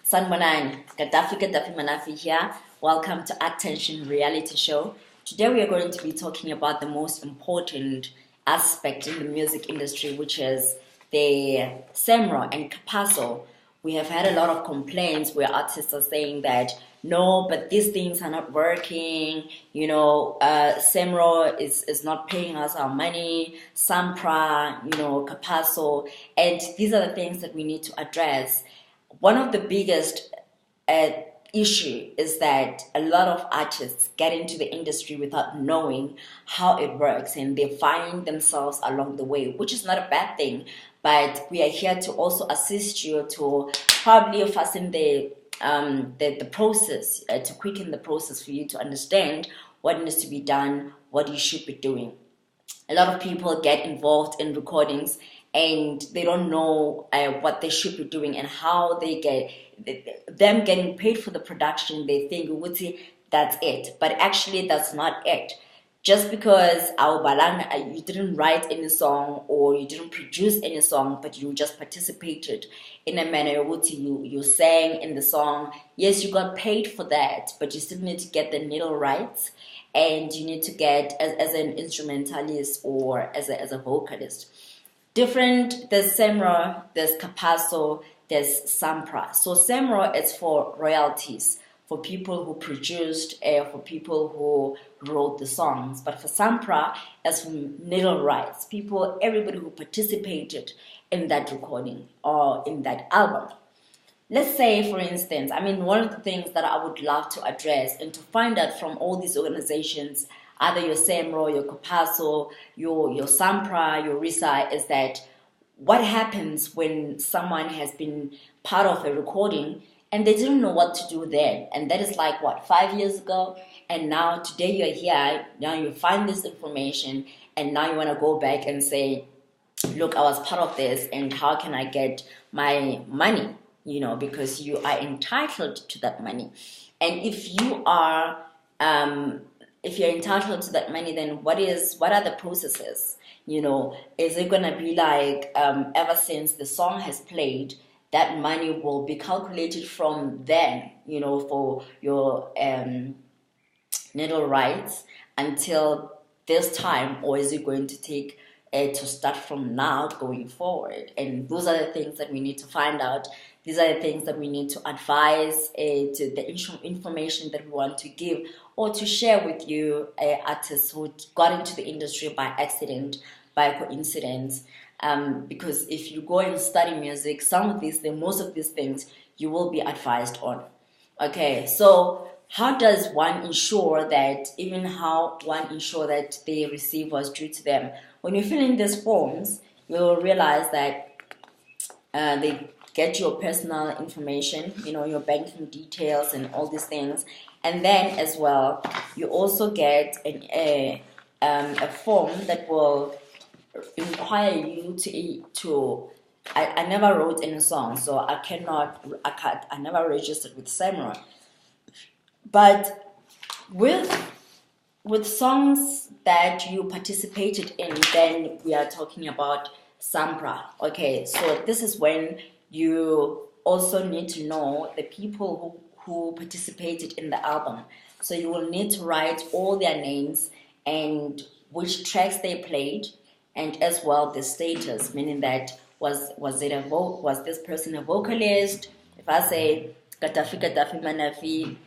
Sanmonang, Gaddafi Manafi here. Welcome to Attention Reality Show. Today we are going to be talking about the most important aspect in the music industry, which is the Samro and Capasso. We have had a lot of complaints where artists are saying that no, but these things are not working. Samro is not paying us our money. Sampra, Capasso, and these are the things that we need to address. One of the biggest uh, issue is that a lot of artists get into the industry without knowing how it works, and they find themselves along the way, which is not a bad thing. But we are here to also assist you to probably fasten the process, to quicken the process for you to understand what needs to be done, what you should be doing. A lot of people get involved in recordings and they don't know what they should be doing and how they get them getting paid for the production. They think that's it, but actually that's not it. Just because you didn't write any song or you didn't produce any song, but you just participated in a manner you sang in the song. Yes, you got paid for that, but you still need to get the needle rights, and you need to get as an instrumentalist or as a vocalist. Different, there's Samro, there's Capasso, there's Sampra. So Samro is for royalties, for people who produced, for people who wrote the songs. But for Sampra, it's from needle rights, everybody who participated in that recording or in that album. Let's say, for instance, one of the things that I would love to address and to find out from all these organizations, either your Samro, your Capasso, your Sampra, your Risa, is that what happens when someone has been part of a recording and they didn't know what to do then? And that is like, 5 years ago? And now today you're here, now you find this information, and now you want to go back and say, look, I was part of this, and how can I get my money? Because you are entitled to that money. And if you're entitled to that money, then what are the processes? Is it gonna be like, ever since the song has played, that money will be calculated from then, for your needle rights until this time, or is it going to take to start from now going forward? And those are the things that we need to find out. These are the things that we need to advise, to the information that we want to give or to share with you, artists who got into the industry by accident, by coincidence. Because if you go and study music, most of these things you will be advised on. Okay, so how one ensure that they receive what's due to them? When you fill in these forms, you'll realize that they get your personal information, your banking details and all these things. And then as well, you also get a form that will require you to I never wrote any song, so I never registered with Samro. But with songs that you participated in, then we are talking about Sampra. Okay, so this is when you also need to know the people who participated in the album. So you will need to write all their names and which tracks they played, and as well the status, meaning that was this person a vocalist? If I say Gaddafi Manafi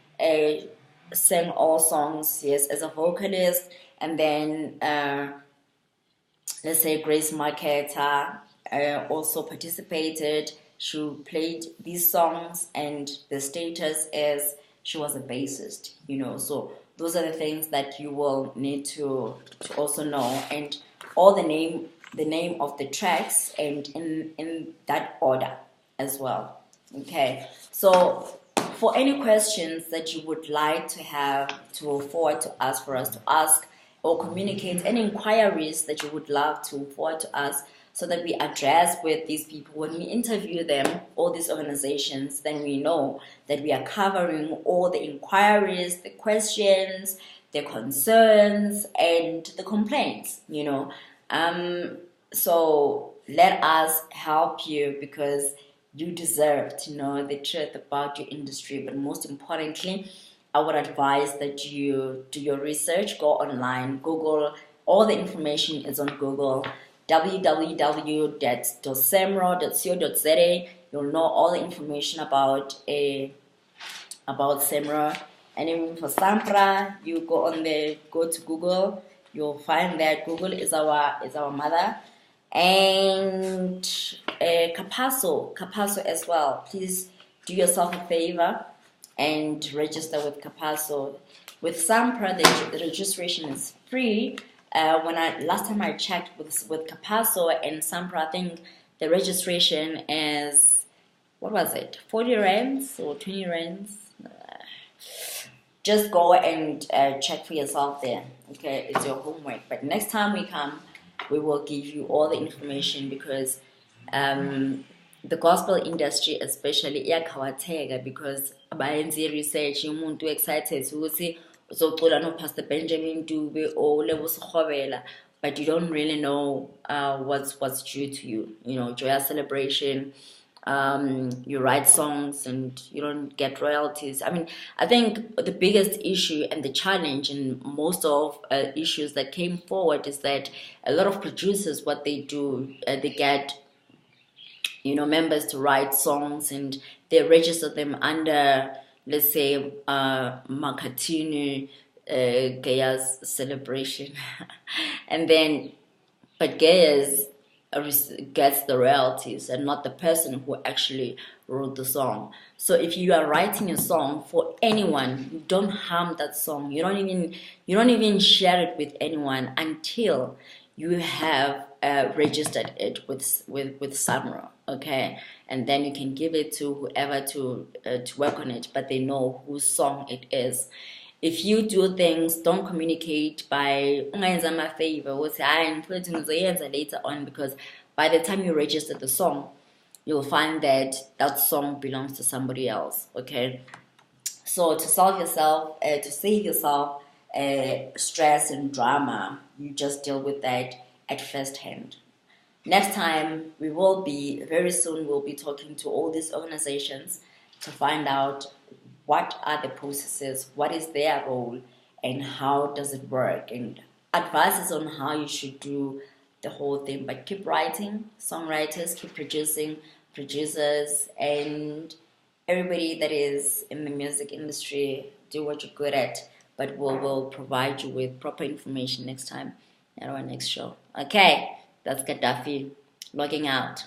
sang all songs, yes, as a vocalist, and then let's say Grace Marqueta also participated. She played these songs, and the status is she was a bassist. So those are the things that you will need to also know, and all the name of the tracks, and in that order as well. Okay, so for any questions that you would like to have to forward to us, for us to ask or communicate, any inquiries that you would love to forward to us so that we address with these people when we interview them, all these organizations, then we know that we are covering all the inquiries, the questions, the concerns, and the complaints, So let us help you, because you deserve to know the truth about your industry. But most importantly, I would advise that you do your research, go online, Google. All the information is on Google. www.samro.co.za. You'll know all the information about Samro. And even for Sampra, you go to Google. You'll find that Google is our mother, and Capasso as well. Please do yourself a favor and register with Capasso. With Sampra, the registration is free. Last time I checked with Capasso and Sampra, I think the registration is, what was it, 40 rands or 20 rands? Just go and check for yourself there. Okay, it's your homework. But next time we come, we will give you all the information, because the gospel industry especially iyakhawatheka, because abayenzi research umuntu excited ukuthi uzocula no Pastor Benjamin Dube or Lebo Sikhobela, but you don't really know what's due to you. You know, joyous celebration. You write songs and you don't get royalties. I mean, I think the biggest issue and the challenge in most of issues that came forward is that a lot of producers, what they do, they get, members to write songs, and they register them under, let's say, Makatinu, Gaya's celebration, and then, but Gaya's gets the royalties and not the person who actually wrote the song. So if you are writing a song for anyone, you don't harm that song. You don't even share it with anyone until you have registered it with Samro, okay? And then you can give it to whoever to work on it, but they know whose song it is. If you do things, don't communicate by my favor, later on, because by the time you register the song, you'll find that that song belongs to somebody else. Okay, so to save yourself stress and drama, you just deal with that at first hand. Next time, very soon we'll be talking to all these organizations to find out what are the processes, what is their role, and how does it work, and advices on how you should do the whole thing. But keep writing, songwriters, keep producing, producers, and everybody that is in the music industry, do what you're good at, but we'll provide you with proper information next time at our next show. Okay, that's Gaddafi logging out.